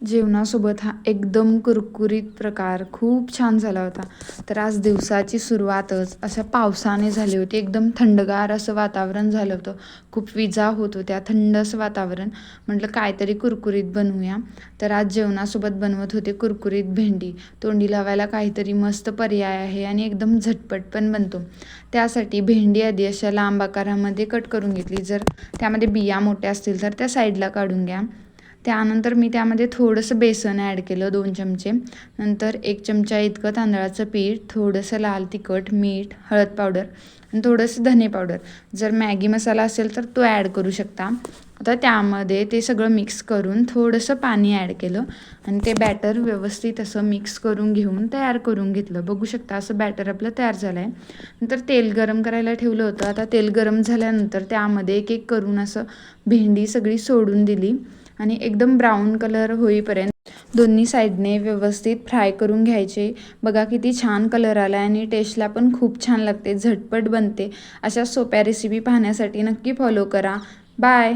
जेवणासोबत हा एकदम कुरकुरीत प्रकार खूप छान झाला होता. तर आज दिवसाची सुरुवातच अशा पावसाने झाली होती. एकदम थंडगार असं वातावरण झालं होतं. खूप विजा होत होत्या. थंड असं वातावरण. म्हटलं काहीतरी कुरकुरीत बनवूया. तर आज जेवणासोबत बनवत होते कुरकुरीत भेंडी. तोंडी लावायला काहीतरी मस्त पर्याय आहे आणि एकदम झटपट पण बनतो. त्यासाठी भेंडी आधी अशा लांब आकारामध्ये कट करून घेतली. जर त्यामध्ये बिया मोठ्या असतील तर त्या साईडला काढून घ्या. त्यानंतर मी त्यामध्ये थोडंसं बेसन ॲड केलं 2 चमचे. नंतर 1 चमचा इतकं तांदळाचं पीठ, थोडंसं लाल तिखट, मीठ, हळद पावडर आणि थोडंसं धने पावडर. जर मॅगी मसाला असेल तर तो ॲड करू शकता. आता त्यामध्ये ते सगळं मिक्स करून थोडंसं पाणी ॲड केलं आणि ते बॅटर व्यवस्थित असं मिक्स करून घेऊन तयार करून घेतलं. बघू शकता असं बॅटर आपलं तयार झालं आहे. नंतर तेल गरम करायला ठेवलं होतं. आता तेल गरम झाल्यानंतर त्यामध्ये एक एक करून असं भेंडी सगळी सोडून दिली आणि एकदम ब्राऊन कलर होईपर्यंत दोन्ही साईडने व्यवस्थित फ्राय करून घ्यायचे. बघा किती छान कलर आला आहे आणि टेस्टला पण खूप छान लागते, झटपट बनते. अशा सोप्या रेसिपी पाहण्यासाठी नक्की फॉलो करा. बाय.